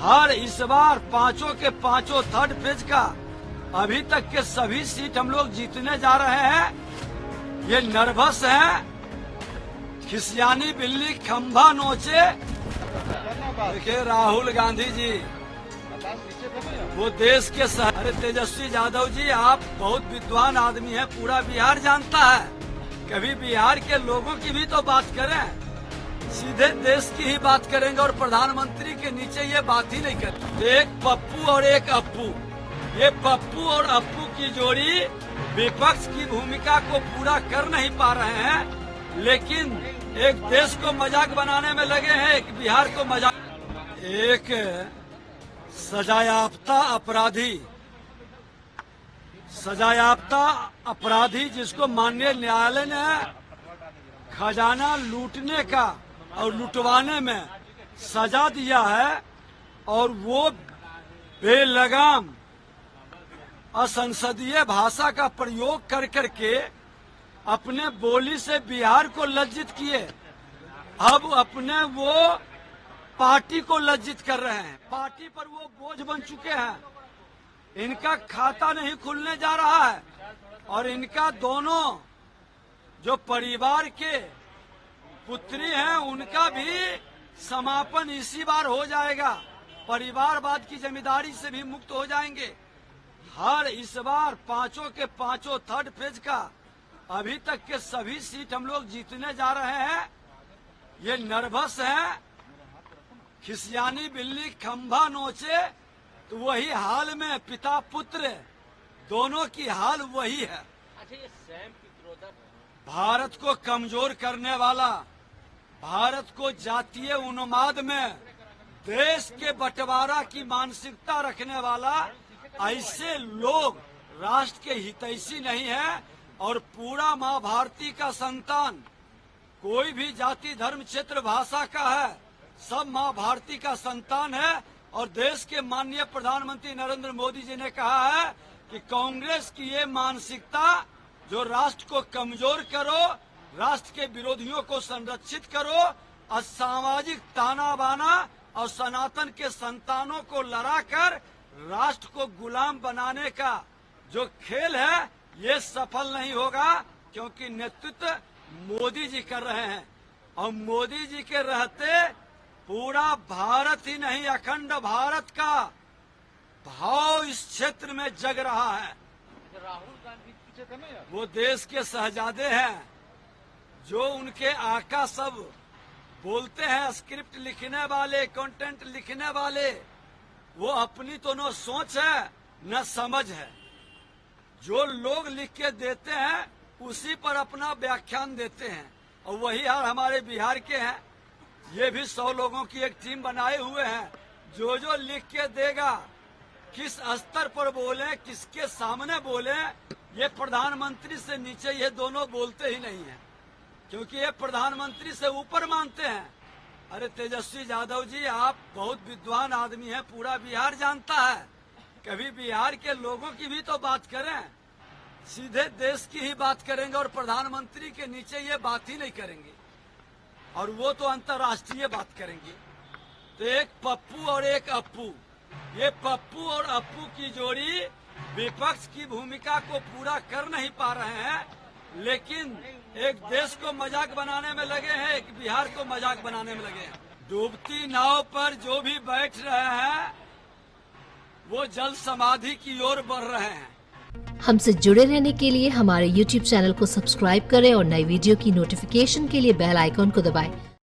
हर इस बार पांचों के पांचों थर्ड फेज का अभी तक के सभी सीट हम लोग जीतने जा रहे हैं। ये नर्वस है, खिसियानी बिल्ली खंभा नोचे। देखिए राहुल गांधी जी वो देश के अरे तेजस्वी यादव जी, आप बहुत विद्वान आदमी हैं, पूरा बिहार जानता है। कभी बिहार के लोगों की भी तो बात करें, सीधे देश की ही बात करेंगे और प्रधानमंत्री के नीचे ये बात ही नहीं करते। एक पप्पू और एक अप्पू, ये पप्पू और अप्पू की जोड़ी विपक्ष की भूमिका को पूरा कर नहीं पा रहे हैं, लेकिन एक देश को मजाक बनाने में लगे हैं, एक बिहार को मजाक। एक सजायाफ्ता अपराधी जिसको माननीय न्यायालय ने खजाना लूटने का और लुटवाने में सजा दिया है, और वो बेलगाम असंसदीय भाषा का प्रयोग कर करके अपने बोली से बिहार को लज्जित किए। अब अपने वो पार्टी को लज्जित कर रहे हैं, पार्टी पर वो बोझ बन चुके हैं। इनका खाता नहीं खुलने जा रहा है, और इनका दोनों जो परिवार के पुत्री हैं उनका भी समापन इसी बार हो जाएगा। परिवारवाद की जिम्मेदारी से भी मुक्त हो जाएंगे। हर इस बार पांचों के पांचों थर्ड फेज का अभी तक के सभी सीट हम लोग जीतने जा रहे हैं। ये नर्वस है, खिसियानी बिल्ली खंभा नोचे, तो वही हाल में पिता पुत्र दोनों की हाल वही है। अच्छा, ये सैम पित्रोदा भारत को कमजोर करने वाला, भारत को जातीय उन्माद में देश के बंटवारा की मानसिकता रखने वाला, ऐसे लोग राष्ट्र के हितैषी नहीं है। और पूरा माँ भारती का संतान, कोई भी जाति धर्म क्षेत्र भाषा का है, सब माँ भारती का संतान है। और देश के माननीय प्रधानमंत्री नरेंद्र मोदी जी ने कहा है कि कांग्रेस की ये मानसिकता जो राष्ट्र को कमजोर करो, राष्ट्र के विरोधियों को संरक्षित करो, असामाजिक ताना बाना और सनातन के संतानों को लड़ाकर राष्ट्र को गुलाम बनाने का जो खेल है, ये सफल नहीं होगा, क्योंकि नेतृत्व मोदी जी कर रहे हैं। और मोदी जी के रहते पूरा भारत ही नहीं, अखंड भारत का भाव इस क्षेत्र में जग रहा है। राहुल गांधी पीछे थे ना यार। वो देश के शहजादे हैं, जो उनके आका सब बोलते हैं, स्क्रिप्ट लिखने वाले, कंटेंट लिखने वाले, वो अपनी तो न सोच है न समझ है। जो लोग लिख के देते हैं उसी पर अपना व्याख्यान देते हैं, और वही हाल हमारे बिहार के हैं। ये भी 100 लोगों की एक टीम बनाए हुए हैं, जो लिख के देगा, किस स्तर पर बोले, किसके सामने बोले, ये प्रधानमंत्री से नीचे ये दोनों बोलते ही नहीं हैं, क्योंकि ये प्रधानमंत्री से ऊपर मानते हैं। अरे तेजस्वी यादव जी, आप बहुत विद्वान आदमी हैं, पूरा बिहार जानता है। कभी बिहार के लोगों की भी तो बात करें, सीधे देश की ही बात करेंगे और प्रधानमंत्री के नीचे ये बात ही नहीं करेंगे, और वो तो अंतर्राष्ट्रीय बात करेंगे। तो एक पप्पू और एक अप्पू, ये पप्पू और अप्पू की जोड़ी विपक्ष की भूमिका को पूरा कर नहीं पा रहे हैं, लेकिन एक देश को मजाक बनाने में लगे हैं, एक बिहार को मजाक बनाने में लगे हैं। डूबती नाव पर जो भी बैठ रहे हैं वो जल समाधि की ओर बढ़ रहे हैं। हमसे जुड़े रहने के लिए हमारे YouTube चैनल को सब्सक्राइब करें और नई वीडियो की नोटिफिकेशन के लिए बेल आइकॉन को दबाएं।